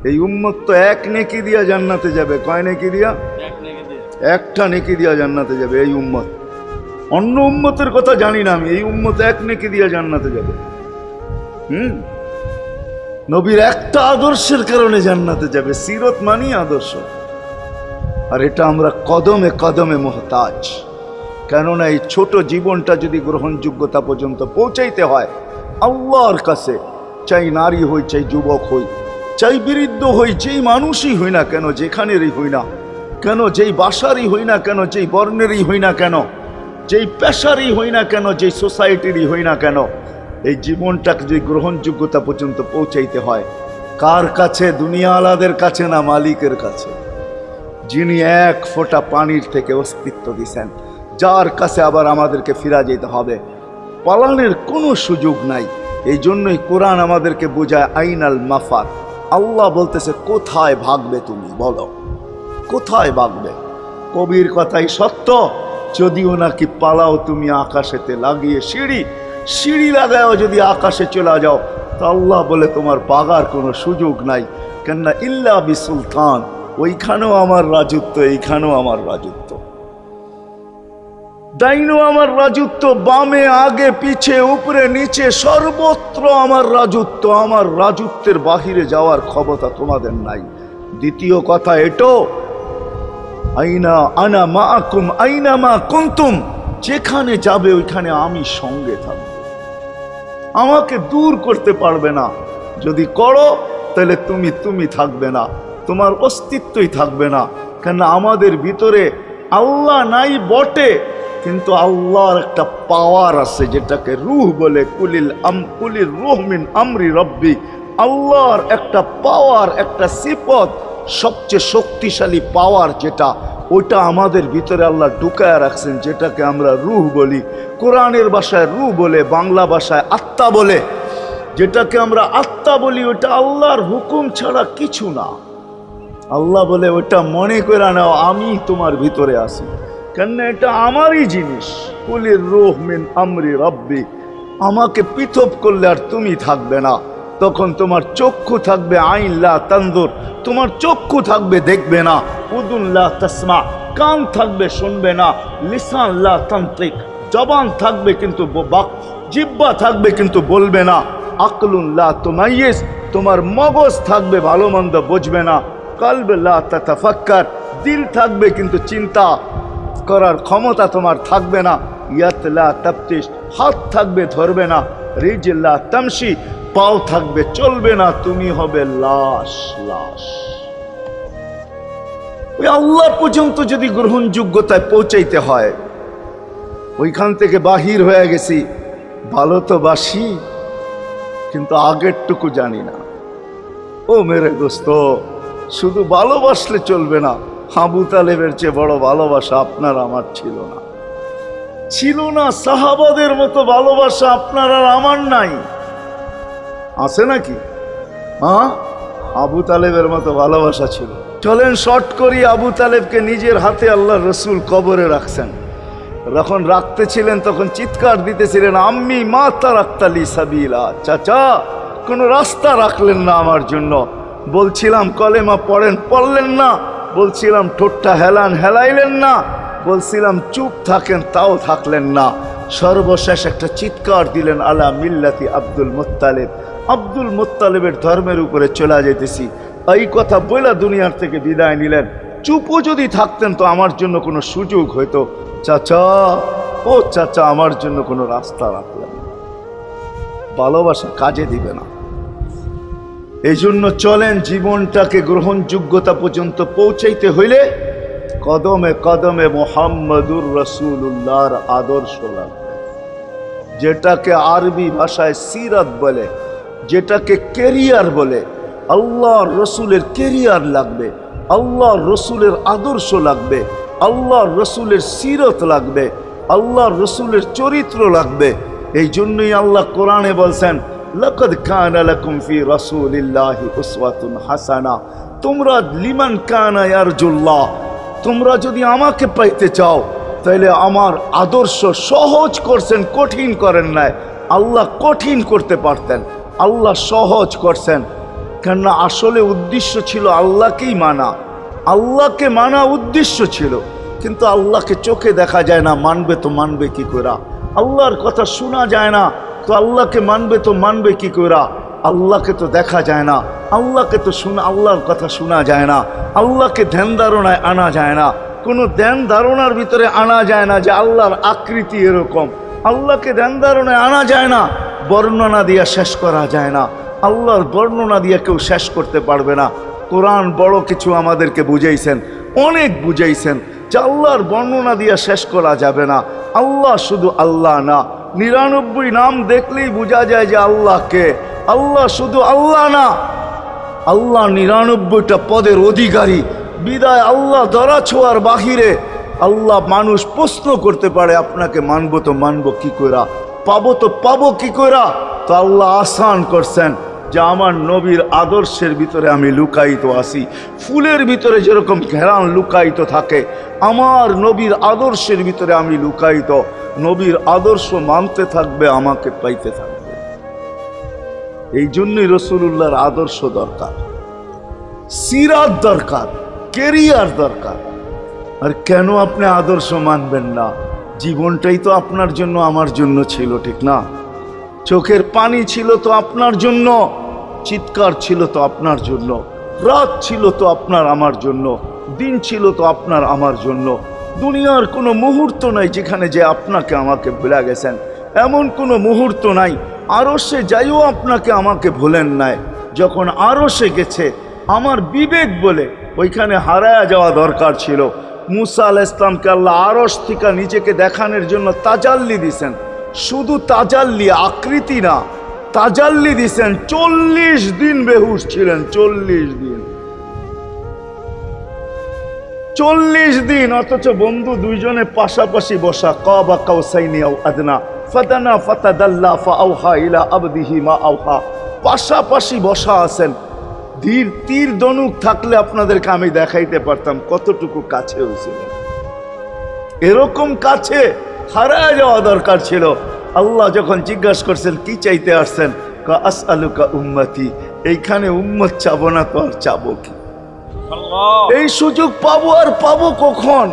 এই উম্মত তো এক নেকি দিয়া জান্নাতে যাবে। কয় নেকি দিয়া? একটা নেকি দিয়া জান্নাতে যাবে এই উম্মত। অন্য উম্মতের কথা জানি না আমি, এই উম্মত এক নেকি দিয়া জান্নাতে যাবে। নবীর একটা আদর্শের কারণে জান্নাতে যাবে। সিরত মানি আদর্শ। আর এটা আমরা কদমে কদমে মুহতাজ। কেননা এই ছোট জীবনটা যদি গ্রহণযোগ্যতা পর্যন্ত পৌঁছাইতে হয় আল্লাহর কাছে, চাই নারী হই, চাই যুবক হই, চাই বৃদ্ধ হই, যেই মানুষই হই না কেন, যেখানেরই হই না কেন, যেই বাসারই হই না কেন, যেই বর্ণেরই হই না কেন, যেই পেশারই হই না কেন, যেই সোসাইটিরই হই না কেন, এই জীবনটাকে যদি গ্রহণযোগ্যতা পর্যন্ত পৌঁছাইতে হয় কার কাছে? দুনিয়া আলাদের কাছে না, মালিকের কাছে, যিনি এক ফোঁটা পানির থেকে অস্তিত্ব দিছেন, যার কাছে আবার আমাদেরকে ফিরা যেতে হবে। পালানোর কোনো সুযোগ নাই। এই জন্যই কোরআন আমাদেরকে বোঝায় আইনাল মাফার। আল্লাহ বলতেছে কোথায় ভাগবে তুমি, বলো কোথায় ভাগবে? কবির কথাই সত্য, যদিও নাকি পালাও তুমি আকাশেতে লাগিয়ে সিঁড়ি লাগাও যদি আকাশে চলে যাও, তা আল্লাহ বলে তোমার পাগার কোনো সুযোগ নাই। কেননা ইল্লা বিসুলতান, ওইখানেও আমার রাজত্ব, এইখানেও আমার রাজত্ব, ডাইনো আমার রাজত্ব, বামে আগে পিছে উপরে নিচে সর্বত্র আমার রাজত্ব। আমার রাজত্বের বাহিরে যাওয়ার ক্ষমতা তোমাদের নাই। দ্বিতীয় কথা এটো, আইনা আনা মাআকুম আইনা মা কুনতুম, যেখানে যাবে ওইখানে আমি সঙ্গে থাকব, আমাকে দূর করতে পারবে না। যদি করো তাহলে তুমি থাকবে না, তোমার অস্তিত্বই থাকবে না। কেন আমাদের ভিতরে আল্লাহ নাই বটে, কিন্তু আল্লাহর একটা পাওয়ার আছে যেটাকে রূহ বলে। কুলির রূহ মিন আমরি রব্বি, আল্লাহর একটা পাওয়ার, একটা সিফত, সবচেয়ে শক্তিশালী পাওয়ার যেটা, ওটা আমাদের ভিতরে আল্লাহ ঢুকায় রাখছেন, যেটাকে আমরা রূহ বলি। কোরআনের ভাষায় রূহ বলে, বাংলা ভাষায় আত্মা বলে। যেটাকে আমরা আত্মা বলি ওটা আল্লাহর হুকুম ছাড়া কিছু না। আল্লাহ বলে ওটা মনে করে নাও আমি তোমার ভিতরে আছি, কেন এটা আমারই জিনিস। কুলির রূহ মিন আমরি রব্বি, আমাকে পৃথক করলে আর তুমি থাকবে না। তখন তোমার চক্ষু থাকবে আইন লা তানজুর, তোমার চক্ষু থাকবে দেখবে না। উদুন লা তাসমা, কান থাকবে শুনবে না। লিসান লা তানতিক, জবান থাকবে কিন্তু জিহ্বা থাকবে কিন্তু বলবে না। আকলুন লা তুমাইয়িজ, তোমার মগজ থাকবে ভালো মন্দ বুঝবে না। কলব লা তাতাফাক্কার, দিল থাকবে কিন্তু চিন্তা করার ক্ষমতা তোমার থাকবে না। ইয়াত লা তাফতিশ, হাত থাকবে ধরবে না। রিজল লা তামশি, পাও থাকবে চলবে না। তুমি হবে লাশ। ওই আল্লাহ পর্যন্ত যদি গ্রহণযোগ্যতায় পৌঁছাইতে হয়, ওইখান থেকে বাহির হয়ে গেছি। ভালো তো বাসি, কিন্তু আগেরটুকু জানি না। ও মেরে দোস্ত, শুধু ভালোবাসলে চলবে না। আবু তালেবের চেয়ে বড় ভালোবাসা আপনার আমার ছিল না। সাহাবাদের মতো ভালোবাসা আপনার আর আমার নাই। আছে নাকি? হ্যাঁ, আবু তালেবের মতো ভালোবাসা ছিল। চলেন শর্ট করি। আবু তালেবকে নিজের হাতে আল্লাহ রসুল কবরে রাখছেন। যখন রাখতেছিলেন তখন চিৎকার দিতেছিলেন, আম্মি মা তারাক্তালি সাবিলা, চাচা কোনো রাস্তা রাখলেন না আমার জন্য। বলছিলাম কলেমা পড়লেন না। বলছিলাম ঠোঁটটা হেলাইলেন না। বলছিলাম চুপ থাকেন, তাও থাকলেন না। সর্বশেষ একটা চিৎকার দিলেন, আলা মিল্লাতি আব্দুল মুত্তালিব, আব্দুল মুত্তালিবের ধর্মের উপরে চলে যেতেছি। এই কথা বলে দুনিয়ার থেকে বিদায় নিলেন। চুপও যদি থাকতেন তো আমার জন্য কোনো সুযোগ হইতো। চাচা, ও চাচা, আমার জন্য কোনো রাস্তা রাখলেন না। ভালোবাসা কাজে দিবে না। এই জন্য চলেন, জীবনটাকে গ্রহণযোগ্যতা পর্যন্ত পৌঁছাইতে হইলে কদমে কদমে মুহাম্মদুর রাসূলুল্লাহর আদর্শ লাগবে। যেটাকে আরবি ভাষায় সিরাত বলে, যেটাকে কেরিয়ার বলে। আল্লাহর রসুলের কেরিয়ার লাগবে, আল্লাহর রসুলের আদর্শ লাগবে, আল্লাহর রসুলের সিরত লাগবে, আল্লাহর রসুলের চরিত্র লাগবে। এই জন্যই আল্লাহ কোরআনে বলছেন, লাকাদ কানা লাকুম ফি রাসূলিল্লাহি উসওয়াতুন হাসানা, তোমরা লিমান কানা ইয়ারজুল্লাহ, তোমরা যদি আমাকে পাইতে চাও তাহলে আমার আদর্শ সহজ করছেন, কঠিন করেন নাই। আল্লাহ কঠিন করতে পারতেন, আল্লাহ সহজ করছেন। কেননা আসলে উদ্দেশ্য ছিল আল্লাহকেই মানা, আল্লাহকে মানা উদ্দেশ্য ছিল। কিন্তু আল্লাহকে চোখে দেখা যায় না, মানবে তো মানবে কি করে? আল্লাহর কথা শোনা যায় না, তো আল্লাহকে মানবে তো মানবে কি করে? আল্লাহকে তো দেখা যায় না, আল্লাহকে তো আল্লাহর কথা শোনা যায় না, আল্লাহকে ধ্যান ধারণায় আনা যায় না, কোনো ধ্যান ধারণার ভিতরে আনা যায় না যে আল্লাহর আকৃতি এরকম। আল্লাহকে ধ্যান ধারণায় আনা যায় না, বর্ণনা দিয়া শেষ করা যায় না। আল্লাহর বর্ণনা দিয়ে কেউ শেষ করতে পারবে না। কোরআন বড় কিছু আমাদেরকে বুঝাইছেন, অনেক বুঝাইছেন যে আল্লাহর বর্ণনা দিয়ে শেষ করা যাবে না। আল্লাহ শুধু আল্লাহ না, 99 নাম দেখলেই বোঝা যায় যে আল্লাহকে। আল্লাহ শুধু আল্লাহ না, আল্লাহ 99টা পদের অধিকারী। বিদায় আল্লাহ ধরা ছোঁয়ার বাহিরে আল্লাহ মানুষ প্রশ্ন করতে পারে, আপনাকে মানবো তো মানবো কি কইরা, পাবো তো পাবো কি কইরা? তো আল্লাহ আসান করছেন যে আমার নবীর আদর্শের ভিতরে আমি লুকায়িত আছি। ফুলের ভিতরে যেরকম ঘেরান লুকায়িত থাকে, আমার নবীর আদর্শের ভিতরে আমি লুকায়িত। নবীর আদর্শ মানতে থাকবে, আমাকে পাইতে থাকবে। এই জন্যই রাসূলুল্লাহর আদর্শ দরকার, সিরাত দরকার, কেরিয়ার দরকার। আর কেন আপনি আদর্শ মানবেন না? জীবনটাই তো আপনার জন্য আমার জন্য ছিল, ঠিক না? চোখের পানি ছিল তো আপনার জন্য, চিৎকার ছিল তো আপনার জন্য, রাত ছিল তো আপনার আমার জন্য, দিন ছিল তো আপনার আমার জন্য। দুনিয়ার কোনো মুহূর্ত নাই যেখানে যে আপনাকে আমাকে ভুলে গেছেন, এমন কোনো মুহূর্ত নাই। আরশে যাইও আপনাকে আমাকে ভুলেন নাই। যখন আরশে গেছে আমার বিবেক বলে ওইখানে হারায়া যাওয়া দরকার ছিল। মুসা আলাইহিস সালামকে আল্লাহ আরশ থেকে নিজেকে দেখানোর জন্য তাজাল্লি দিছেন। শুধু তাজাল্লি, আকৃতি না, তাজাল্লি দিছেন। 40 দিন বেহুশ ছিলেন, 40 দিন, 40 দিন। অথচ বন্ধু দুইজনে পাশাপাশি বসা, কাবা কাউসাইনি আও আদনা ফাদানা ফাতাদাল্লা ফাআওহা ইলা আবদিহি মা আওহা, পাশাপাশি বসা আছেন। তীর ধনুক থাকলে আপনাদেরকে আমি দেখাইতে পারতাম কতটুকু কাছে হয়েছিল। এরকম কাছে হারায় যাওয়া দরকার ছিল। আল্লাহ যখন জিজ্ঞাসা করছেন কি চাইতে আসছেন, আসআলুকা উম্মতি, এইখানে উম্মত চাবো না তো আর চাবো কি? এই সুযোগ পাবো আর পাবো কখন?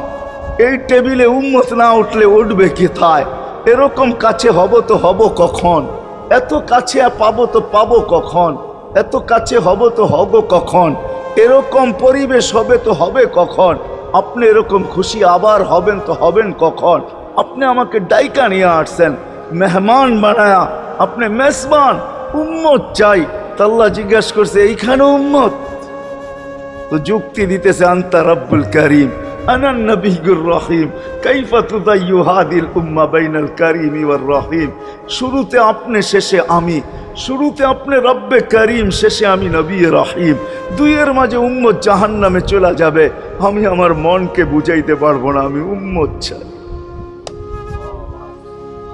এই টেবিলে উম্মত না উঠলে উঠবে কোথায়? এরকম কাছে হব তো হব কখন? এত কাছে পাবো তো পাবো কখন? এত কাছে হব তো হব কখন? এরকম পরিবেশ হবে তো হবে কখন? আপনি এরকম খুশি আবার হবেন তো হবেন কখন? আপনি আমাকে ডাইকা নিয়ে আসছেন, মেহমান বানায়া, আপনি মেজবান, উম্মত চাই। আল্লাহ জিজ্ঞাসা করছে এইখানে উম্মত? তো যুক্তি দিতেছে আনতা রব্বুল করিম আনান নবিয়্যুর রহিম কাইফা তুদাইয়ু হাদিল উম্মাহ বাইনাল করিম ওয়ার রহিম। শুরুতে আপনি, শেষে আমি। শুরুতে আপনি রব্বে করিম, শেষে আমি নবী রহিম। দুইয়ের মাঝে উম্মত জাহান্নামে চলে যাবে। আমি আমার মনকে বুঝাইতে পারবো না, আমি উম্মত চাই।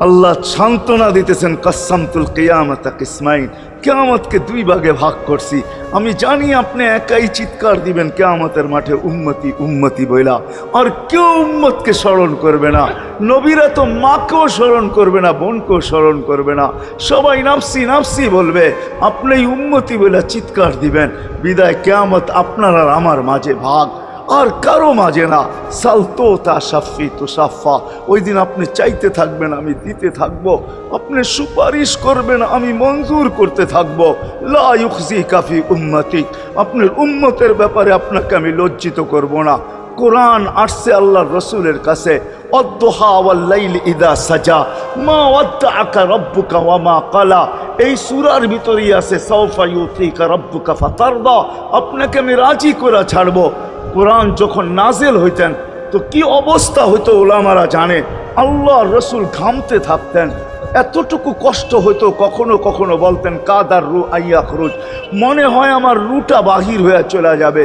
আল্লাহ সান্ত্বনা দিতেছেন, কাসসামতুল কিয়ামাতা কিসমাইন, কিয়ামতকে 2 ভাগে ভাগ করছি। আমি জানি আপনি একাই চিৎকার দিবেন কিয়ামতের মাঠে উম্মতি উম্মতি বইলা, আর কেউ উম্মতকে স্মরণ করবে না। নবীরা তো মাকেও স্মরণ করবে না, বোনকেও স্মরণ করবে না, সবাই নাফসি নাফসি বলবে। আপনি উম্মতি বইলা চিৎকার দিবেন। বিদায় কিয়ামত আপনার আর আমার মাঝে ভাগ, আর কারো মাঝে না। সালতো তা সাফি তো সাফা, ওই দিন আপনি চাইতে থাকবেন, আমি দিতে থাকবো। আপনি সুপারিশ করবেন, আমি মঞ্জুর করতে থাকবো। লা ইউখজিকা ফি উম্মতিক, আপনার উম্মতের ব্যাপারে আপনাকে আমি লজ্জিত করব না। কোরআন আসছে আল্লাহর রসুলের কাছে, অদ্দুহা ওয়াল লাইলি ইদা সাজা মা ওয়াদ্দাআকা রাব্বুকা ওয়া মা ক্বালা। এই সূরার ভিতরেই আছে সাওফা ইউতিকা রাব্বুকা ফাতারদা, আপনাকে আমি রাজি করে ছাড়বো। কোরআন যখন নাজেল হইতেন তো কি অবস্থা হইতো ওলামারা জানে। আল্লাহর রসুল ঘামতে থাকতেন, এতটুকু কষ্ট হইতো। কখনো কখনো বলতেন কাদার রু আইয়া খরুজ, মনে হয় আমার রুটা বাহির হয়ে চলে যাবে।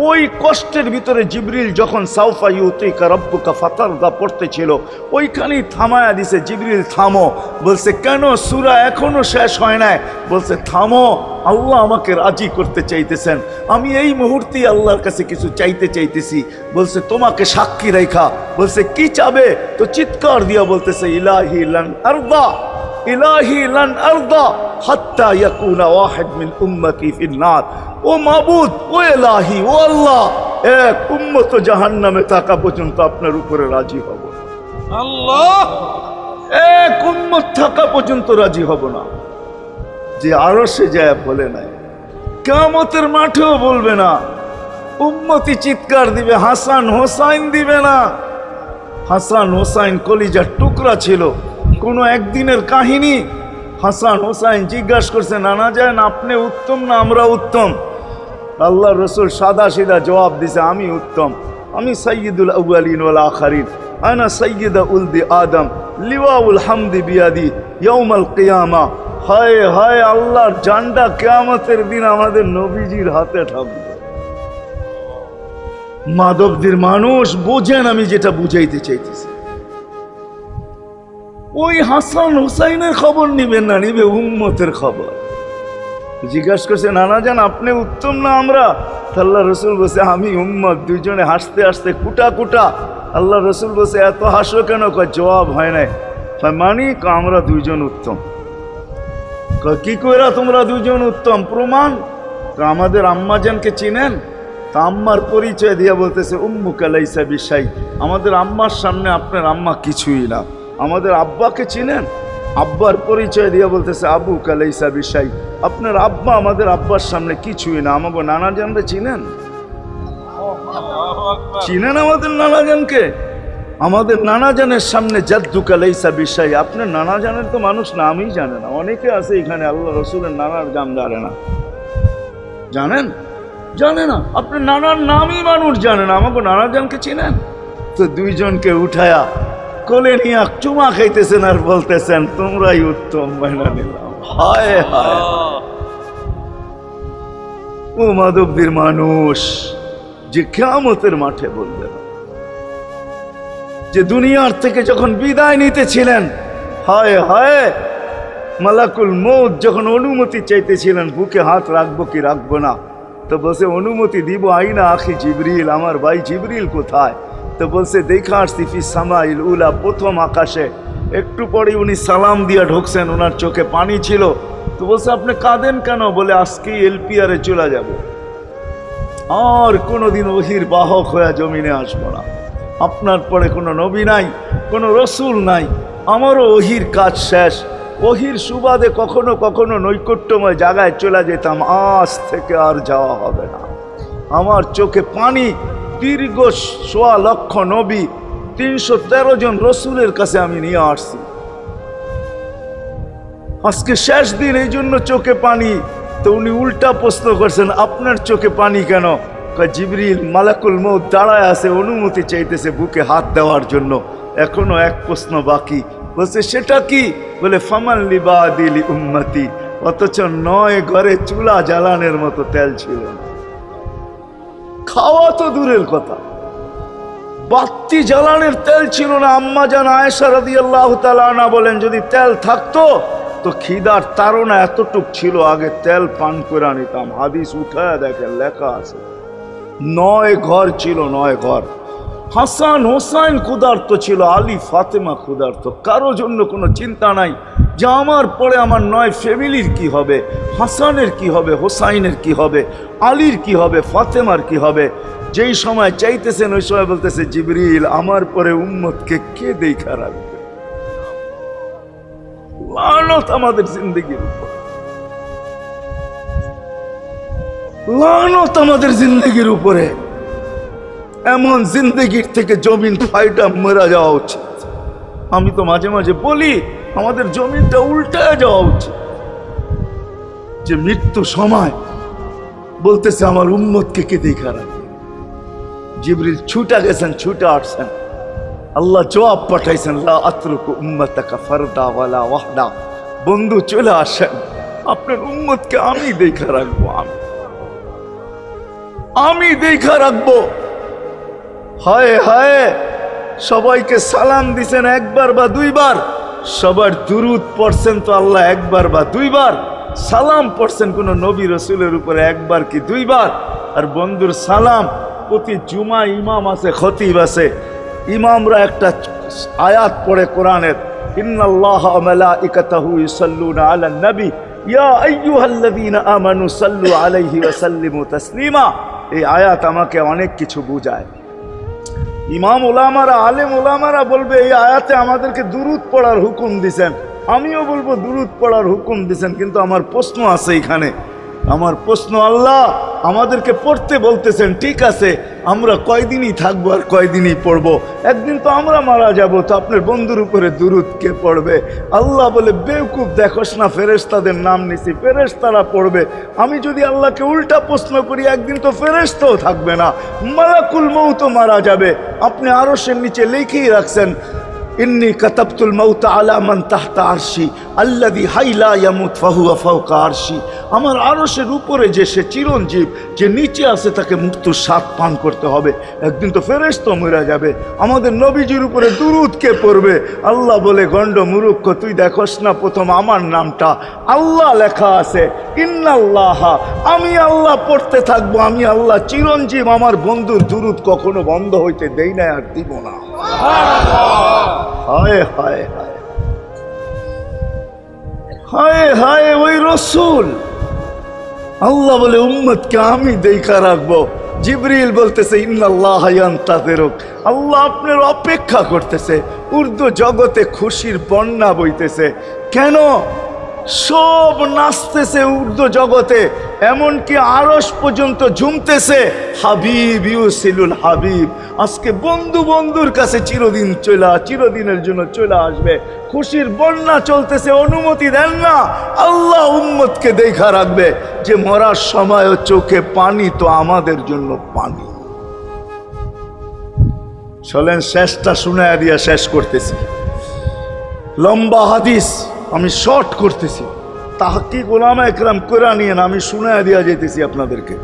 ওই কষ্টের ভিতরে জিবরিল যখন সাওফা ইউতিকা রাব্বুকা ফাতারদা পড়তেছিল, ওইখানেই থামায়া দিছে, জিবরিল থামো। বলছে কেন? সূরা এখনো শেষ হয় নাই। বলছে থামো, আল্লাহ আমাকে রাজি করতে চাইতেছেন, আমি এই মুহূর্তেই আল্লাহর কাছে কিছু চাইতে চাইতেছি। বলছে তোমাকে সাক্ষী রেখা। বলছে কি চাবে? তো চিৎকার দিয়া বলতেছে ইলাহি লান আরদা, ইলাহি লান আরদা হাত্তা ইয়াকুনা ওয়াহিদ মিন উম্মতি ফিন নার। ও মাবুদ, ও ইলাহি, ও আল্লাহ, এক উম্মত জাহান্নামে থাকা পর্যন্ত আপনার উপরে রাজি হব না। আল্লাহ, এক উম্মত থাকা পর্যন্ত রাজি হব না। যে আরশে যায় বলে নাই, কিয়ামতের মাঠেও বলবে না। উম্মতি চিৎকার দিবে, হাসান হোসাইন দিবে না। হাসান হোসাইন কলিজার টুকরা ছিল, কোনো একদিনের কাহিনী। হাসান হোসাইন জিজ্ঞাসা করছে, নানা যান আপনি উত্তম না আমরা উত্তম? আল্লাহ রসুল সাদা সিধা জবাব দিছে, আমি উত্তম, আমি সাইয়্যিদুল আউয়ালিন ওয়াল আখিরিন, আনা সাইয়্যিদা উলদি আদম, লিওয়াউল হামদি বিয়াদি ইয়াউমাল কিয়ামা। হায় হায়, আল্লাহর জান্ডা কিয়ামতের দিন আমাদের নবীজির হাতে থাকবে। মাধবদের মানুষ বোঝেন আমি যেটা বুঝাইতে চাইতেছি। ওই হাসান হুসাইনের খবর নিবেন না, নিবে উম্মতের খবর। জিজ্ঞাসা করছে, নানা জান আপনি উত্তম না আমরা? আল্লাহ রসুল বলছে, আমি উম্মত। দুইজনে হাসতে হাসতে কুটা কুটা। আল্লাহ রসুল বলছে, এত হাসো কেন? জবাব হয় নাই। মানি আমরা দুইজন উত্তম। কি কইরা তোমরা দুইজন উত্তম? প্রমাণ। আমাদের আম্মাজানকে চিনেন? তা আম্মার পরিচয় দিয়া বলতেছে, উম্মুকা লাইসা বিশাই, আমাদের আম্মার সামনে আপনার আম্মা কিছুই না। আমাদের আব্বাকে চিনেন? আব্বার পরিচয় দিয়া বলতেছে, আবু কালাইসা বিশাই, আপনার আব্বা আমাদের আব্বার সামনে কিছুই না। আমাকে নানা জানরে চিনেন? চিনেন আমাদের নানা জানকে? আমাদের নানা জানের সামনে জাদ্দু কালাইসা বিশাই, আপনার নানা জানের তো মানুষ নামই জানে না। অনেকে আছে এখানে আল্লাহ রসুলের নানার নাম জানে না। জানেন? জানে না। আপনার নানার নামই মানুষ জানে না। আমাকে নানা জানকে চিনেন? তো দুইজনকে উঠায়া কোলে নিয়ে চুমা খাইতেছেন আর বলতেছেন, তোমরাই উত্তম, মাইনা নিলাম। হায় হায়, ও মাধবদের মানুষ যে কিয়ামতের মাঠে বলবেন, যে দুনিয়ার থেকে যখন বিদায় নিতেছিলেন, হায় হায়, মালাকুল মউত যখন অনুমতি চাইতেছিলেন, বুকে হাত রাখবো কি রাখবো না, তো বলছে অনুমতি দিব। আইনা আখি জিবরিল, আমার ভাই জিবরিল কোথায়? তো বলছে, দেখা আসছি ফি সামাইল উলা, প্রথম আকাশে। একটু পরে উনি সালাম দিয়া ঢুকছেন, ওনার চোখে পানি ছিল। তো বলছে, আপনি কাঁদেন কেন? বলে, আজকেই এলপিআরে চলে যাব, আর কোনোদিন ওহির বাহক হয়ে জমিনে আসবো না। আপনার পরে কোনো নবী নাই, কোনো রসুল নাই, আমারও ওহির কাজ শেষ। ওহির সুবাদে কখনো কখনো নৈকট্যময় জায়গায় চলে যেতাম, আজ থেকে আর যাওয়া হবে না। আমার চোখে পানি। দীর্ঘ ১.৫ লক্ষ নবী, ৩১৩ জন রসুলের কাছে আমি নিয়ে আসছি। আজকে শেষ দিন, এই জন্য চোখে পানি। তো উনি উল্টা প্রশ্ন করছেন, আপনার চোখে পানি কেন? জিবরিল মালাকুল মউত দাঁড়ায় আছে, অনুমতি চাইতেছে বুকে হাত দেওয়ার জন্য। এখনো এক প্রশ্ন বাকি। বলছে, সেটা কি? বলে, ফামান লিবাদিলি উম্মতি। অথচ ৯ ঘরে চুলা জ্বালানোর মতো তেল ছিল না। খাওয়া তো দূরের কথা, বাতি জ্বালানোর তেল ছিল না। আম্মা জান আয়েশা রাদিয়াল্লাহু তাআলা আনহা বলেন, যদি তেল থাকতো তো খিদার তাড়না এতটুক ছিল, আগে তেল পান করে নিতাম। হাদিস উঠায় দেখেন, লেখা আছে ৯ ঘর ছিল, ৯ ঘর। হাসান হোসাইন ক্ষুধার্ত ছিল, আলী ফাতেমা ক্ষুধার্ত। কারো জন্য কোনো চিন্তা নাই যে আমার পরে আমার ৯ ফ্যামিলির কি হবে, হাসানের কি হবে, হোসাইনের কি হবে, আলীর কি হবে, ফাতেমার কি হবে। যেই সময় চাইতেছেন ওই সময় বলতেছে, জিবরিল আমার পরে উম্মতকে কে দেখা রাখবে? লানত আমাদের জিন্দগির উপর, লানত আমাদের জিন্দগির উপরে। এমন জিন্দগির থেকে জমিন ফাইটা মরা যাওয়া উচিত। আমি তো মাঝে মাঝে বলি, আমাদের জমিনটা উল্টায় যাওয়া উচিত। যে মৃত্যু সময় বলতেছে, আমার উম্মতকে কে দেখা রাখবে? জিবরিল ছুটা গেছেন, ছুটা আসছেন। আল্লাহ জবাব পাঠাইছেন, লা আতরুকু উম্মতাকা ফারদা ওয়ালা ওয়াহদা। বন্ধু চলে আসেন, আপনার উম্মতকে আমি দেখা রাখবো, আমি দেখা রাখবো। হায় হায়, সবাইকে সালাম দিছেন একবার বা দুইবার, সবার দুরুদ পড়ছেন তো আল্লাহ একবার বা দুইবার, সালাম পড়ছেন কোন নবী রসুলের উপরে একবার কি দুইবার। আর বন্ধুর সালাম প্রতি জুমা ইমাম আছে, খতিব আছে, ইমামরা একটা আয়াত পড়ে কোরআনের, ইন্নাল্লাহা ওয়া মালাইকাতাহু ইউসাল্লুনা আলান নবী ইয়া আইয়ুহাল্লাযীনা আমানু সাল্লু আলাইহি ওয়া সাল্লিমু তাসলিমা। এই আয়াত আমাকে অনেক কিছু বোঝায়। ইমাম ওলামারা, আলেম ওলামারা বলবে এই আয়াতে আমাদেরকে দুরূদ পড়ার হুকুম দিছেন, আমিও বলবো দুরূদ পড়ার হুকুম দিছেন। কিন্তু আমার প্রশ্ন আছে এখানে, আমার প্রশ্ন, আল্লাহ আমাদেরকে পড়তে বলতেছেন, ঠিক আছে, আমরা কয়দিনই থাকবো আর কয়দিনই পড়বো? একদিন তো আমরা মারা যাব, তো আপনার বন্ধুর উপরে দুরূদ কে পড়বে? আল্লাহ বলে, বেওকুফ, দেখোস না ফেরেশতাদের নাম নিছি, ফেরেশতারা পড়বে। আমি যদি আল্লাহকে উল্টা প্রশ্ন করি, একদিন তো ফেরেশতাও থাকবে না, মালাকুল মউতও মারা যাবে। আপনি আরশের নিচে লিখেই রাখছেন, ইন্নী কাতাবতুল মাউতা আলা মান তাহতা আরশি আল্লাযী হাইলা ইয়ামুত ফাহুয়া ফাওকা আরশি। আমার আরশের উপরে যে সে চিরঞ্জীব, যে নিচে আছে, তাকে মৃত্যুর স্বাদ পান করতে হবে। একদিন তো ফেরেশতা মরে যাবে, আমাদের নবীজির উপরে দুরূদ কে পড়বে? আল্লাহ বলে, গণ্ড মূর্খ, তুই দেখোস না প্রথম আমার নামটা আল্লাহ লেখা আছে, ইন্নাল্লাহা, আমি আল্লাহ পড়তে থাকবো, আমি আল্লাহ চিরঞ্জীব, আমার বন্ধুর দুরূদ কখনো বন্ধ হইতে দেই না, আর দিব না। হায় হায় হায় হায় হায়, ওই রসুল। আল্লাহ বলে, উম্মতকে আমি দেখা রাখবো। জিবরিল বলতেছে, ইন্নাল্লাহা ইয়ান্তাযিরুক, আল্লাহ আপনার অপেক্ষা করতেছে। উর্দু জগতে খুশির বন্যা বইতেছে। কেন? সব নাচতেছে উর্দু জগতে, এমনকি আরশ পর্যন্ত ঝুমতেছে। হাবিব ইউসিলুল হাবিব, আজকে বন্ধু বন্ধুর কাছে চিরদিনের জন্য চলে আসবে। খুশির বন্যা চলতেছে, অনুমতি দেন না। আল্লাহ উম্মতকে দেখা রাখবে যে মরার সময় চোখে পানি তো আমাদের জন্য পানি। চলেন শেষটা শুনায়া দিয়া শেষ করতেছি। লম্বা হাদিস, আমি শর্ট করতেছি। তাহকিক উলামা ইকরাম করে নিয়েন, আমি শুনায়া দিয়া যেতেছি আপনাদেরকে।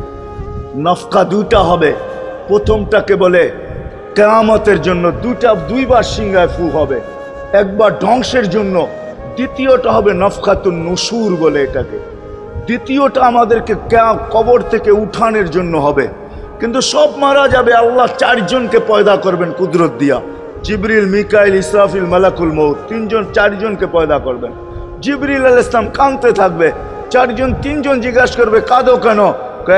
নফকা দুইটা হবে। প্রথমটাকে বলে কিয়ামতের জন্য, দুইবার সিংহায় ফু হবে। একবার ধ্বংসের জন্য, দ্বিতীয়টা হবে নফকাতুন নুশুর বলে এটাকে। দ্বিতীয়টা আমাদেরকে কবর থেকে উঠানের জন্য হবে। কিন্তু সব মারা যাবে, আল্লাহ চারজনকে পয়দা করবেন কুদরত দিয়া। জিবরিল, মিকাইল, ইসরাফিল, মালাকুল মউত, চারজনকে পয়দা করবেন। জিবরিল আলাইহিস সালাম কাঁদতে থাকবে, তিনজন জিজ্ঞাসা করবে, কাঁদো কেন?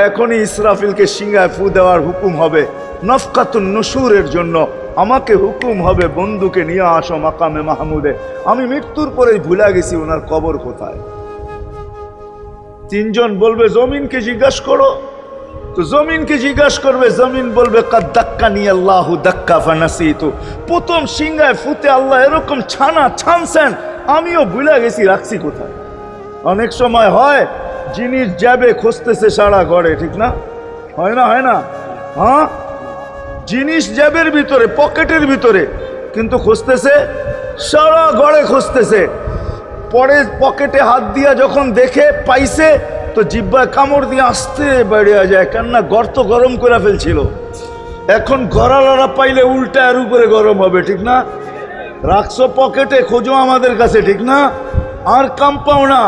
এখনই ইসরাফিলকে সিংহায় ফু দেওয়ার হুকুম হবে নফকাতুন নুশুরের জন্য। আমাকে হুকুম হবে, বন্ধুকে নিয়ে আসো মাকামে মাহমুদে। আমি মৃত্যুর পরেই ভুলে গেছি ওনার কবর কোথায়। তিনজন বলবে, জমিনকে জিজ্ঞাসা করো। তো জমিনকে জিজ্ঞাসা করবে, জমিন বলবে, কাদ দাক্কানি আল্লাহু দাক্কা ফানাসিতু। প্রথম সিংহায় ফুতে আল্লাহ এরকম ছানছেন, আমিও ভুলে গেছি রাখছি কোথায়। অনেক সময় হয় জিনিস যাবে খুঁজতেছে সারা ঘরে, ঠিক না? হয় না? হয় না? হ্যাঁ, জিনিস জ্যাবের ভিতরে, পকেটের ভিতরে, কিন্তু খুঁজতেছে সারা ঘরে খুঁজতেছে। পরে পকেটে হাত দিয়া যখন দেখে পাইছে, তো জিব্বায় কামড় দিয়ে আসতে বেরিয়ে যায়, কেননা গর্ত গরম করে ফেলছিল। এখন গড়ালড়া পাইলে উল্টা এর উপরে গরম হবে, ঠিক না? রাখছো পকেটে, খোঁজো আমাদের কাছে, ঠিক না? আর কাম পাও না,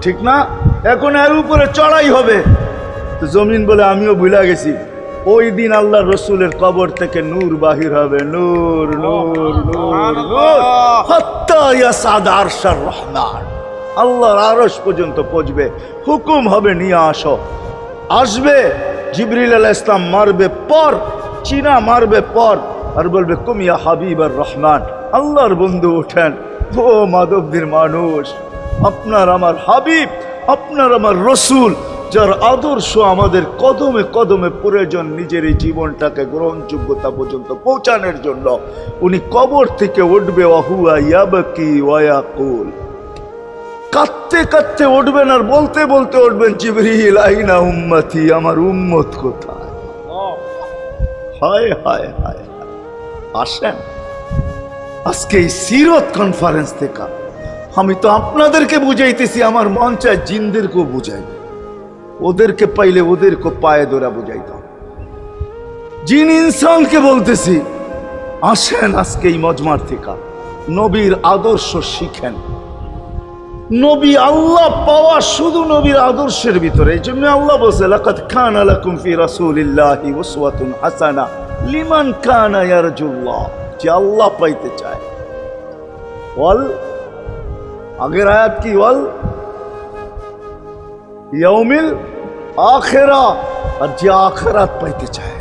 ঠিক না? এখন এর উপরে চড়াই হবে। তো জমিন বলে, আমিও ভুলে গেছি। ওই দিন আল্লাহ রসুলের কবর থেকে নূর বাহির হবে, নূর নূর নূর নূর, হাত্তা ইয়াসাদ আরশার রহমান, আল্লাহর আরশ পর্যন্ত পৌঁছবে। হুকুম হবে, নিয়ে আসো। আসবে জিবরিল আলাইহিস সালাম, মারবে পর, চিনা মারবে পর, আর বলবে, কুম ইয়া হাবিবার রহমান, আল্লাহর বন্ধু ওঠেন। ও মাধবদের মানুষ, আপনার আমার হাবিব, আপনার আমার রসুল, যার আদর্শ আমাদের কদমে কদমে প্রয়োজন নিজের এই জীবনটাকে গ্রহণযোগ্যতা পর্যন্ত পৌঁছানোর জন্য, উনি কবর থেকে উঠবে। ওয়াহুয়া ইয়াবকি ওয়া ইয়াকুল, কাঁদতে কাঁদতে উঠবেন আর বলতে বলতে উঠবেন, জিবরিল আইনা উম্মতি, আমার উম্মত কোথায়? হায় হায় হায়। আসেন আজকে এই সিরত কনফারেন্স থেকে আমি তো আপনাদেরকে বুঝাইতেছি, আমার মন চায় জিনদেরকেও বুঝাই, ওদেরকে পাইলে ওদেরকে পায়ে ধরা বুঝাইতাম। জিন ইনসানকে বলতেছি, আসেন আজকে এই মজমার থেকে নবীর আদর্শ শিখেন। নবী আল্লাহ পাওয়া শুধু নবীর আদর্শের ভিতরে। এই জন্য আল্লাহ বলছে, লাকাদ কানা লাকুম ফি রাসূলিল্লাহি উসওয়াতুন হাসানা লিমান কানা ইয়ারজুল্লাহ, যে আল্লাহ পাইতে চায়। ওয়াল, আগের আয়াত কি? ওয়াল ইয়াউমিল আখিরা, আর যে আখিরাত পাইতে চায়,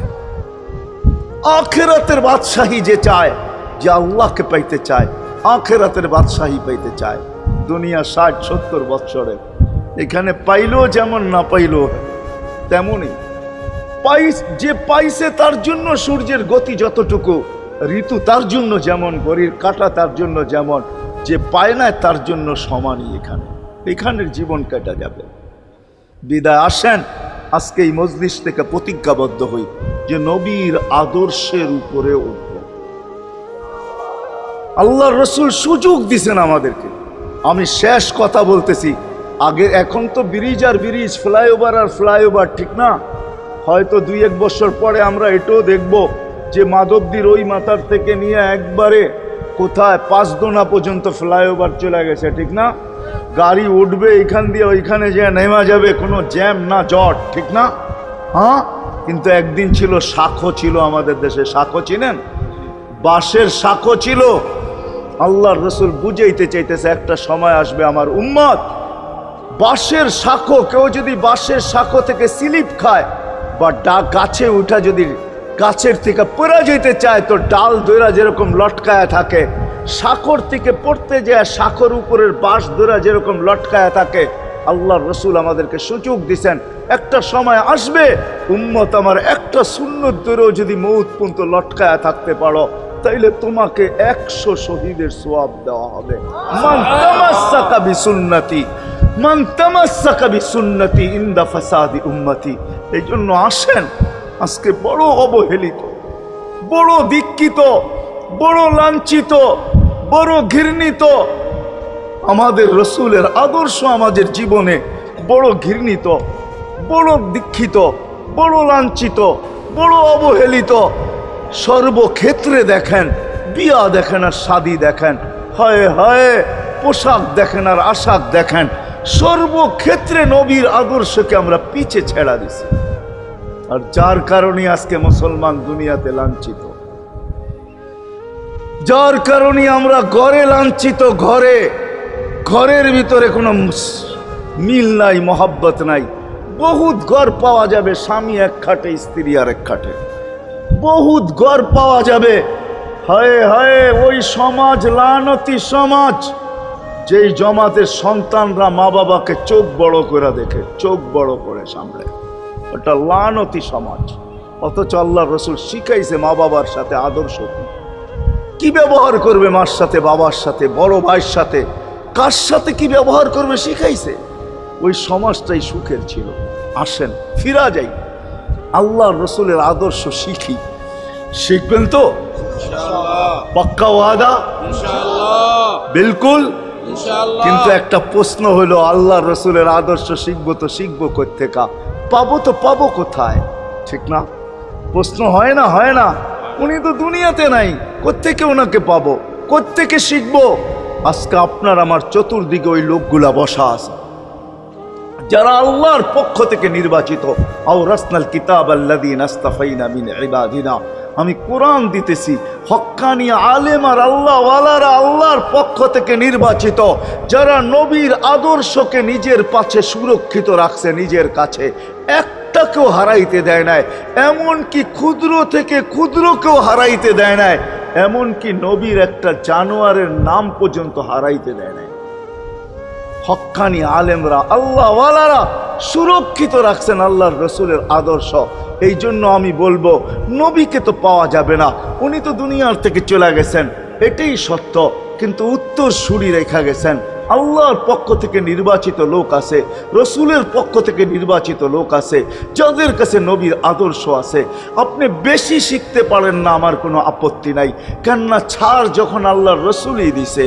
আখিরাতের বাদশাহী যে চায়, যে আল্লাহকে পাইতে চায়, আখিরাতের বাদশাহী পাইতে চায়, দুনিয়া 60-70 বৎসরের, এখানে পাইলো যেমন, না পাইলো তেমনই। যে পাইছে তার জন্য সূর্যের গতি যতটুকু, ঋতু তার জন্য যেমন, ঘড়ির কাঁটা তার জন্য যেমন, যে পায় না তার জন্য সমানই। এখানের জীবন কাটা যাবে। বিদায় আসেন আজকে এই মজলিস থেকে প্রতিজ্ঞাবদ্ধ হই যে নবীর আদর্শের উপরে উঠব। আল্লাহর রাসূল সুযোগ দিছেন আমাদেরকে। আমি শেষ কথা বলতেছি, আগে এখন তো ব্রিজ আর ব্রিজ, ফ্লাইওভার আর ফ্লাইওভার, ঠিক না? হয়তো 2-1 বছর পরে আমরা এটাও দেখব যে মাধবদীর ওই মাথার থেকে নিয়ে একবারে কোথায় পাঁচদোনা পর্যন্ত ফ্লাইওভার চলে গেছে, ঠিক না? গাড়ি উঠবে এখান দিয়ে ওইখানে যে নেমা যাবে, কোনো জ্যাম না জট, ঠিক না? হ্যাঁ, কিন্তু একদিন ছিল শাখো, ছিল আমাদের দেশে শাখো, চিনেন? বাঁশের শাখো ছিল। আল্লাহর রাসূল বুঝাইতে চাইতেছে একটা সময় আসবে আমার উম্মত, বাঁশের শাখো, কেউ যদি বাঁশের শাখো থেকে স্লিপ খায় বা গাছে উঠা যদি গাছের থেকে পড়ে যেতে চায়, তো ডাল দইরা যেরকম লটকায়া থাকে, শাখর থেকে পড়তে যায় শাখর উপরের বাঁশ দইরা যেরকম লটকায়া থাকে, আল্লাহর রাসূল আমাদেরকে সুযোগ দিছেন একটা সময় আসবে উম্মত আমার, একটা সুন্নত ধরেও যদি মউত পর্যন্ত লটকায়া থাকতে পারো, তাইলে তোমাকে 100 শহীদের সওয়াব দেওয়া হবে। মান তামাসসাকা বিসুন্নতি, মান তামাসসাকা বিসুন্নতি ইনদা ফাসাদি উম্মতি। এই জন্য আসেন, আজকে বড় অবহেলিত, বড় দীক্ষিত, বড় লাঞ্ছিত, বড় ঘৃণিত আমাদের রাসূলের আদর্শ আমাদের জীবনে, বড় ঘৃণিত, বড় দীক্ষিত, বড় লাঞ্ছিত, বড় অবহেলিত। সর্বক্ষেত্রে দেখেন, বিয়া দেখেন আর শাদী দেখেন, হায় হায় পোশাক দেখেন আর আশাক দেখেন, সর্বক্ষেত্রে নবীর আদর্শকে আমরা পিছে ছেড়া দিছি। আর যার কারণে আজকে মুসলমান দুনিয়াতে লাঞ্ছিত, যার কারণে আমরা ঘরে লাঞ্ছিত, ঘরের ভিতরে কোনো মিল নাই, মহব্বত নাই। বহুত ঘর পাওয়া যাবে স্বামী এক খাটে, স্ত্রী আর এক খাটে, বহুত ঘর পাওয়া যাবে। হায় হায় ওই সমাজ, লানতি সমাজ, যেই জমাতের সন্তানরা মা বাবাকে চোখ বড় করে দেখে, চোখ বড় করে সামলে, ওটা লানতি সমাজ। অথচ আল্লাহর রাসূল শিখাইছে মা বাবার সাথে আদর্শ কি ব্যবহার করবে, মার সাথে, বাবার সাথে, বড় ভাইয়ের সাথে, কার সাথে কি ব্যবহার করবে শিখাইছে। ওই সমাজটাই সুখের ছিল। আসেন ফিরা যাই, আল্লাহর রাসূলের আদর্শ শিখি। শিখবেন তো পাক্কা ওয়াদা? বিলকুল। কিন্তু একটা প্রশ্ন হলো, আল্লাহর রাসূলের আদর্শ শিখবো তো শিখবো কোত্থেকা, পাবো তো পাবো কোথায়, ঠিক না? প্রশ্ন হয় না? হয় না। উনি তো দুনিয়াতে নাই, কোত্থেকে ওনাকে পাবো, কোত্থেকে শিখবো? আজকে আপনার আমার চতুর্দিকে ওই লোকগুলা বসা আছে যারা আল্লাহর পক্ষ থেকে নির্বাচিত। আওরাসনাল কিতাব আল্লাযীনা ইসতাফাইনা মিন ইবাদিনা, আমি কোরআন দিতেছি, হক্কানি আলেম আর আল্লাহ ওয়ালারা আল্লাহর পক্ষ থেকে নির্বাচিত, যারা নবীর আদর্শকে নিজের পাশে সুরক্ষিত রাখছে, নিজের কাছে একটাকেও হারাইতে দেয় নাই, এমনকি ক্ষুদ্র থেকে ক্ষুদ্রকেও হারাইতে দেয় নাই, এমনকি নবীর একটা জানোয়ারের নাম পর্যন্ত হারাইতে দেয় নাই। হক্কানি আলেমরা আল্লাহ ওয়ালারা সুরক্ষিত রাখছেন আল্লাহর রাসূলের আদর্শ। এই জন্য আমি বলবো, নবীকে তো পাওয়া যাবে না, উনি তো দুনিয়ার থেকে চলে গেছেন, এটাই সত্য, কিন্তু উত্তর সুরি রেখা গেছেন। আল্লাহর পক্ষ থেকে নির্বাচিত লোক আছে, রসুলের পক্ষ থেকে নির্বাচিত লোক আছে, যাদের কাছে নবীর আদর্শ আছে। আপনি বেশি শিখতে পারেন না, আমার কোনো আপত্তি নাই, কেননা ছাড় যখন আল্লাহর রসুলই দিছে,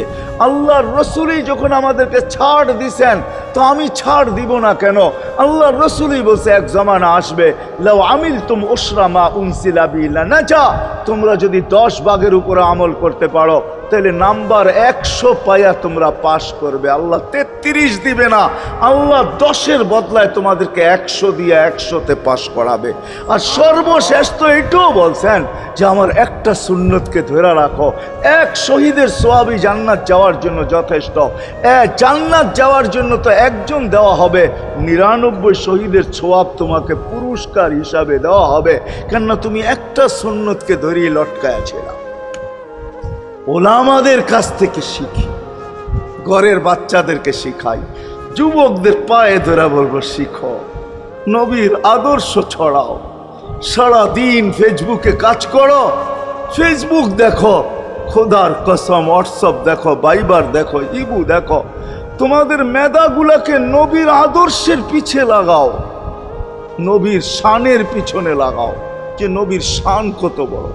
আল্লাহর রসুলই যখন আমাদেরকে ছাড় দিছেন, তো আমি ছাড় দিব না কেন? আল্লাহর রসুলই বলছে এক জমানা আসবে, লাউ আমিলতুম উশরা মা উনসিলা বি লানাজা, তোমরা যদি 10 ভাগের উপরে আমল করতে পারো তাহলে নাম্বার 100 পাইয়া তোমরা পাশ করবে। আল্লাহ 33 দিবে না, আল্লাহ 10-এর বদলায় তোমাদেরকে 100 দিয়ে 100-তে পাশ করাবে। আর সর্বশেষ তো এটাও বলছেন যে আমার একটা সুন্নতকে ধরে রাখো, এক শহীদের সওয়াবই জান্নাত যাওয়ার জন্য যথেষ্ট। জান্নাত যাওয়ার জন্য তো একজন দেওয়া হবে, 99 শহীদের সওয়াব তোমাকে পুরস্কার হিসাবে দেওয়া হবে, কেননা তুমি একটা সুন্নতকে ধরিয়ে লটকায়া ছিলা। ওলামাদের কাছ থেকে শিখি, ঘরের বাচ্চাদেরকে শিখাই, যুবকদের পায়ে ধরে বলবো শিখো, নবীর আদর্শ ছড়াও। সারাদিন ফেসবুকে কাজ করো, ফেসবুক দেখো, খোদার কসম হোয়াটসঅ্যাপ দেখো, ভাইবার দেখো, ইবু দেখো, তোমাদের মেধাগুলাকে নবীর আদর্শের পিছে লাগাও, নবীর শানের পিছনে লাগাও, যে নবীর শান কত বড়,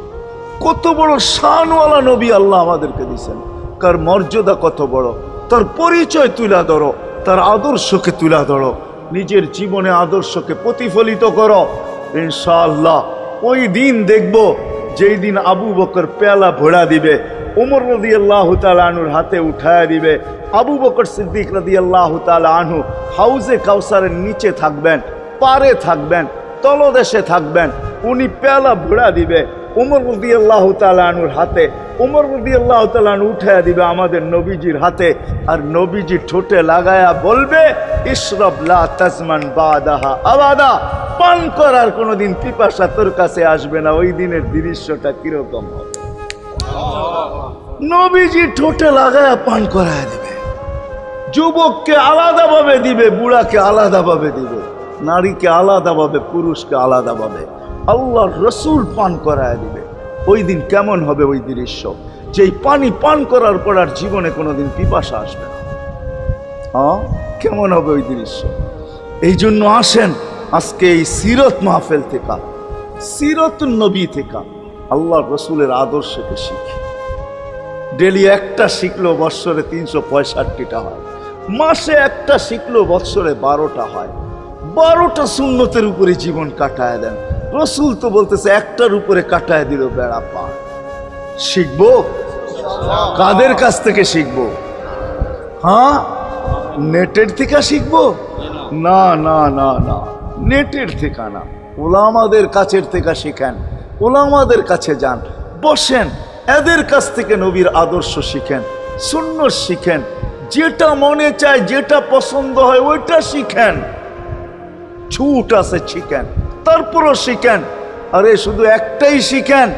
কত বড় শানওয়ালা নবী আল্লাহ আমাদেরকে দিয়েছেন, কার মর্যাদা কত বড়, তার পরিচয় তুলে ধরো, তার আদর্শকে তুলে ধরো, নিজের জীবনে আদর্শকে প্রতিফলিত করো। ইনশাআল্লাহ ওই দিন দেখব যেই দিন আবু বকর পেয়ালা ভোড়া দিবে, ওমর রাদিয়াল্লাহু তাআলা আনহুর হাতে উঠায়া দিবে, আবু বকর সিদ্দিক রাদিয়াল্লাহু তাআলা আনহু হাউজে কাউসারের নিচে থাকবেন, পারে থাকবেন, তলদেশে থাকবেন, উনি পেয়ালা ভোড়া দিবে ওমর রাদিয়াল্লাহু তাআলা আনহুর হাতে, ওমর রাদিয়াল্লাহু তাআলা আনহু উঠায়া দিবে আমাদের নবীজির হাতে, আর নবীজি ঠোঁটে লাগায়া বলবে ইশরাব লা তাজমান বাদাহা আবাদা, পান করার কোনোদিন পিপাসা তোর কাছে আসবে না। ওই দিনের দৃশ্যটা কিরকম হবে? নবীজি ঠোঁটে লাগায়া পান করায় দিবে, যুবককে আলাদাভাবে দিবে, বুড়াকে আলাদাভাবে দিবে, নারীকে আলাদাভাবে, পুরুষকে আলাদাভাবে, আল্লাহর রসুল পান করায় দিবে। ওই দিন কেমন হবে ওই দৃশ্য, যেই পানি পান করার পর আর জীবনে কোনোদিন পিপাসা আসবে না। হ্যাঁ, কেমন হবে ওই দৃশ্য? এই জন্য আসেন আজকে এই সিরত মাহফিল থেকে, সিরতুন নবী থেকে আল্লাহর রসুলের আদর্শকে শিখি। ডেলি একটা শিখলো বৎসরে 365টা হয়, মাসে একটা শিখলো বৎসরে 12টা হয়। 12টা সুন্নতের উপরে জীবন কাটায় দেন। রসুল তো বলতেছে একটার উপরে কাটায় দিল বেড়া পার। শিখবো কাদের কাছ থেকে শিখবো? হ্যাঁ, নেটের থেকে শিখবো? না না না না, নেটের থেকে না, ওলামাদের কাছের থেকে শিখেন, ওলামাদের কাছে যান, বসেন, এদের কাছ থেকে নবীর আদর্শ শিখেন, সুন্নত শিখেন, যেটা মনে চায়, যেটা পছন্দ হয় ওইটা শিখেন। ছুট আছে শিখেন, তারপরও শিখেন। আরে শুধু একটাই শিখেন,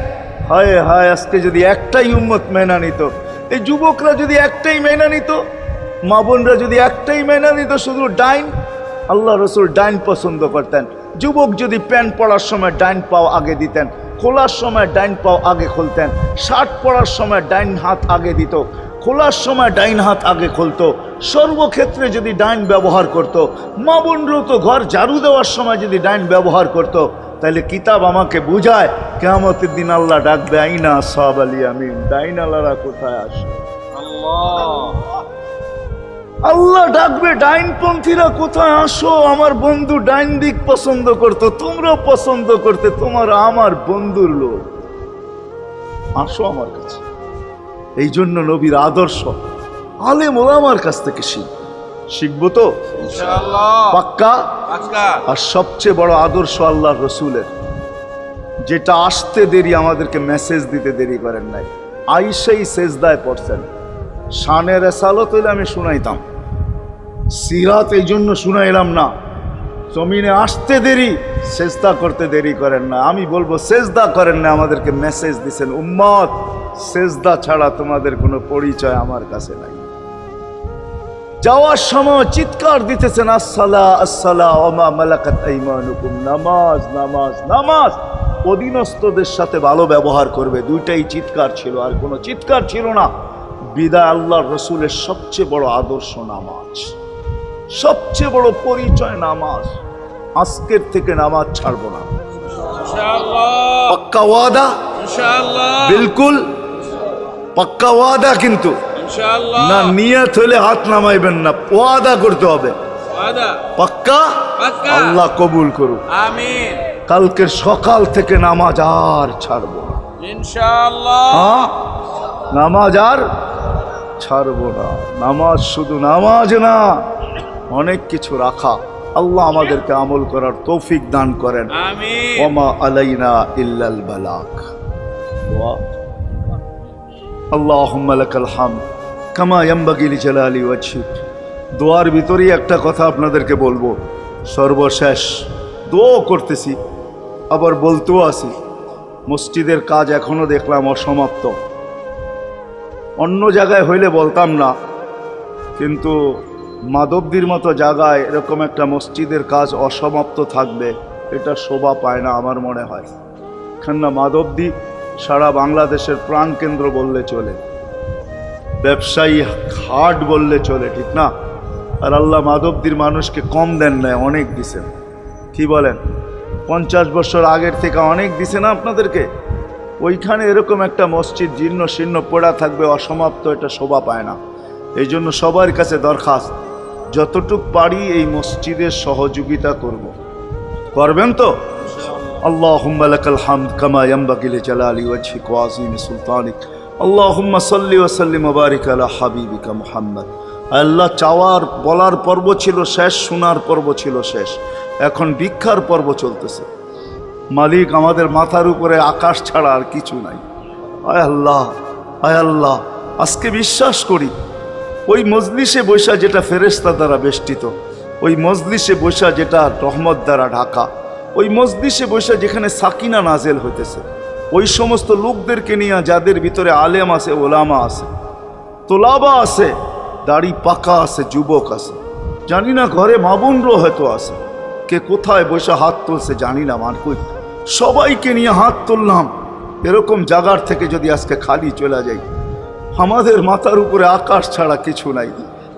হায় হায়, আজকে যদি একটাই উম্মত মেনা নিত, এই যুবকরা যদি একটাই মেনা নিত, মা বোনরা যদি একটাই মেনা নিত, শুধু ডাইন, আল্লাহ রসুল ডাইন পছন্দ করতেন। যুবক যদি প্যান্ট পরার সময় ডাইন পাও আগে দিতেন, খোলার সময় ডাইন পাও আগে খুলতেন, শার্ট পরার সময় ডাইন হাত আগে দিত, খোলার সময় ডাইন হাত আগে খুলতো, সর্বক্ষেত্রে যদি ডাইন ব্যবহার করত। মা বোনরাও তো ঘর ঝাড়ু দেওয়ার সময় যদি ডাইন ব্যবহার করত, তাহলে কিতাব আমাকে বুঝায় কিয়ামতের দিন আল্লাহ ডাকবে আইনা আসহাব আল ইয়ামিন, ডাইন আলারা কোথায় আসে? আল্লাহ ডাকবে ডাইনপন্থীরা কোথায় আসো? আমার বন্ধু ডাইন দিক পছন্দ করতো, তোমরাও পছন্দ করতে, তোমার আমার বন্ধুর লোক, আসো আমার কাছে। এই জন্য নবীর আদর্শ আলেম ওলামার কাছ থেকে শিখবো তো ইনশাআল্লাহ, পাক্কা। আর সবচেয়ে বড় আদর্শ আল্লাহর রসুলের, যেটা আসতে দেরি, আমাদেরকে মেসেজ দিতে দেরি করেন নাই, আইসাই সেজদায় পড়ছেন। শানের রেসালত হইলে আমি শুনাইতাম, সিরাত এই জন্য শুনাইলাম না, জমিনে আসতে দেরি, সেজদা করতে দেরি করেন না। আমি বলবো সেজদা করেন না, আমাদেরকে মেসেজ দিছেন, উম্মত সেজদা ছাড়া তোমাদের কোনো পরিচয় আমার কাছে নাই। যাওয়ার সময় চিৎকার দিতেছেন আসসালা আসসালা ওয়া মা মালাকাত আইমানুকুম, নামাজ নামাজ নামাজ, অধীনস্থদের সাথে ভালো ব্যবহার করবে, দুইটাই চিৎকার ছিল, আর কোনো চিৎকার ছিল না। বিদায় আল্লাহর রসুলের সবচেয়ে বড় আদর্শ নামাজ, সবচেয়ে বড় পরিচয় নামাজ। আজকের থেকে নামাজ ছাড়বো না ইনশাআল্লাহ, পাক্কা ওয়াদা ইনশাআল্লাহ, বিলকুল পাক্কা ওয়াদা। কিন্তু ইনশাআল্লাহ না, নিয়ত হলে হাত নামাইবেন না, ওয়াদা করতে হবে, ওয়াদা পাক্কা, পাক্কা। আল্লাহ কবুল করুক, আমিন। কালকের সকাল থেকে নামাজ আর ছাড়বো না ইনশাআল্লাহ। নামাজ আর ছাড়বো না। নামাজ শুধু নামাজ না, অনেক কিছু রাখা। আল্লাহ আমাদেরকে আমল করার তৌফিক দান করেন। আমিন। ওমা আলাইনা ইল্লাল বালাগ। আল্লাহুম্মা লাকাল হামদ কামা ইয়ানবাগি লিজালালি ওয়াজহিক। দোয়ার ভিতরেই একটা কথা আপনাদেরকে বলবো, সর্বশেষ দোয়া করতেছি, আবার বলতেও আছি, মসজিদের কাজ এখনো দেখলাম অসমাপ্ত। অন্য জায়গায় হইলে বলতাম না, কিন্তু মাধবদীর মতো জায়গায় এরকম একটা মসজিদের কাজ অসমাপ্ত থাকবে, এটা শোভা পায় না আমার মনে হয়। কেননা মাধবদী সারা বাংলাদেশের প্রাণকেন্দ্র বললে চলে, ব্যবসায়ী হাট বললে চলে, ঠিক না? আর আল্লাহ মাধবদীর মানুষকে কম দেন না, অনেক দিছেন। কি বলেন? 50 বছর আগের থেকে অনেক দিছে না আপনাদেরকে? ওইখানে এরকম একটা মসজিদ জীর্ণ শীর্ণ পড়া থাকবে অসমাপ্ত, এটা শোভা পায় না। এই জন্য সবার কাছে দরখাস্ত, যতটুক পারি এই মসজিদের সহযোগিতা করব। করবেন তো? আল্লাহুম্মা লাকাল হামদ কামা ইয়ানবাগি লিজালালি ওয়াজহিক ওয়া আযীমি সুলতানিক। আল্লাহুম্মা সাল্লি ওয়া সাল্লিম ওয়া বারিক আলা হাবিবিকা মুহাম্মদ। আল্লাহ, চাওয়ার বলার পর্ব ছিল শেষ, শোনার পর্ব ছিল শেষ, এখন ভিক্ষার পর্ব চলতেছে। মালিক, আমাদের মাথার উপরে আকাশ ছাড়া আর কিছু নাই। আয় আল্লাহ, আয় আল্লাহ, আজকে বিশ্বাস করি ওই মজলিসে বৈশা যেটা ফেরেশতা দ্বারা বেষ্টিত, ওই মজলিসে বৈশা যেটা রহমত দ্বারা ঢাকা, ওই মজলিসে বৈশা যেখানে সাকিনা নাজেল হইতেছে, ওই সমস্ত লোকদেরকে নিয়ে যাদের ভিতরে আলেম আছে, ওলামা আছে, তোলাবা আছে, দাড়ি পাকা আছে, যুবক আছে, জানি না ঘরে মা বোনরও হয়তো আছে, কে কোথায় বসে হাত তুলছে জানি না, মানকুই সবাইকে নিয়ে হাত তুললাম। এরকম জায়গার থেকে যদি আজকে খালি চলে যাই, আমাদের মাথার উপরে আকাশ ছাড়া কিছু নাই।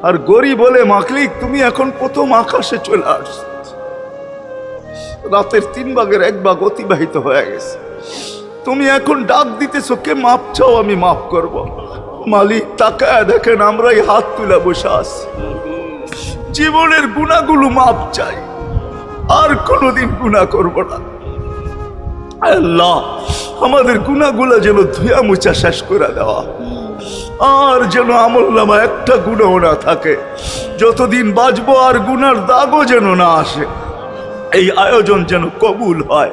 আর গরিব বলে, মাকলিক তুমি এখন প্রথম আকাশে চলে আস, রাতের 3 ভাগের 1 ভাগ অতিবাহিত হয়ে গেছে, তুমি এখন ডাক দিতেছো, কে মাপ চাও আমি মাফ করব। মালিক তাকায় দেখেন আমরাই হাত তুলে বসে আছি, জীবনের গুনাহগুলো মাপ চাই, আর কোনোদিন গুনাহ করব না। আল্লাহ, আমাদের গুনাহগুলো যেন ধুয়া মুছা শেষ করে দেওয়া, আর যেন আমলনামা একটা গুনাহ না থাকে, যতদিন বাঁচবো আর গুনার দাগও যেন না আসে। এই আয়োজন যেন কবুল হয়,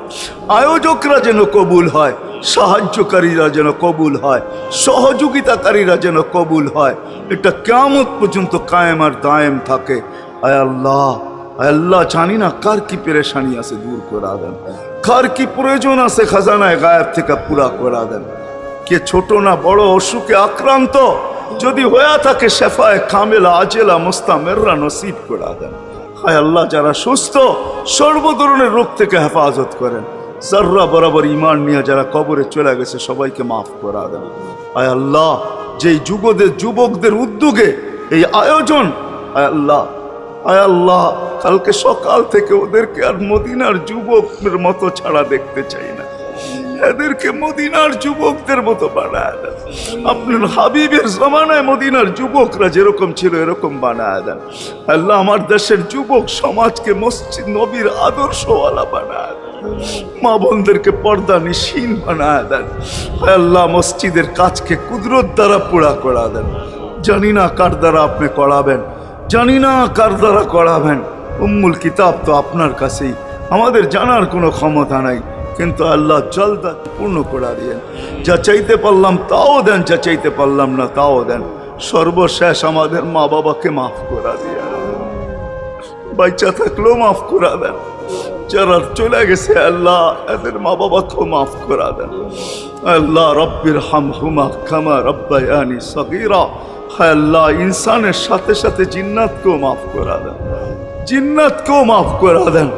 আয়োজকরা যেন কবুল হয়, সাহায্যকারীরা যেন কবুল হয়, সহযোগিতাকারীরা যেন কবুল হয়, এটা কিয়ামত পর্যন্ত কায়েম আর দায়েম থাকে। আয় আল্লাহ, আয় আল্লাহ, জানি না কার কি পেরেশানি আছে দূর করে দেন, কার কি প্রয়োজন আছে খাজানায় গায়েব থেকে পুরা করে দেন। কে ছোট না বড় অসুখে আক্রান্ত যদি হয়ে থাকে, শেফায়ে কামেলা আজেলা মুস্তামেররা নসিব করে দেন। হায় আল্লাহ, যারা সুস্থ সর্ব ধরনের রোগ থেকে হেফাজত করেন। যাররা বরাবর ঈমান নিয়ে যারা কবরে চলে গেছে সবাইকে মাফ করে দেন। আয় আল্লাহ, যেই যুবকদের উদ্যোগে এই আয়োজন, আয় আল্লাহ, আয় আল্লাহ, কালকে সকাল থেকে ওদেরকে আর মদিনার যুবকের মতো ছাড়া দেখতে চাই না, এদেরকে মদিনার যুবকদের মতো বানায় দেন। আপনার হাবিবের জমানায় মদিনার যুবকরা যেরকম ছিল এরকম বানায় দেন। আল্লাহ, আমার দেশের যুবক সমাজকে মসজিদ নবীর আদর্শওয়ালা বানায় দেন, মা বোনদেরকে পর্দা নিশীন বানায় দেন। আল্লাহ, মসজিদের কাজকে কুদরত দ্বারা পুরা করা দেন। জানি না কার দ্বারা আপনি করাবেন, জানি না কার দ্বারা করাবেন। উম্মুল কিতাব তো আপনার কাছেই, আমাদের জানার কোনো ক্ষমতা নাই, কিন্তু আল্লাহ জলদা পূর্ণ করে দিয়েন। যা চাইতে পারলাম তাও দেন, যা চাইতে পারলাম না তাও দেন। সর্বশেষ আমাদের মা বাবাকে মাফ করে দিয়ে, বাচ্চা থাকলেও মাফ করে দেন, যারা চলে গেছে আল্লাহ এদের মা বাবাকেও মাফ করে দেন। আল্লাহ, রব্বির হামহুমা কামা রব্বায়ানি সগীরা। হায় আল্লাহ, ইনসানের সাথে সাথে জিন্নাতকেও মাফ করে দেন, জিন্নাতকেও মাফ করে দেন,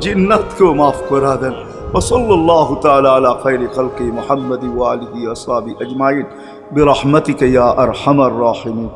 জিন্নাতকেও মাফ করে দেন। وصلى الله تعالى على خير خلقه محمد وآله وصحبه أجمعين برحمتك يا أرحم الراحمين.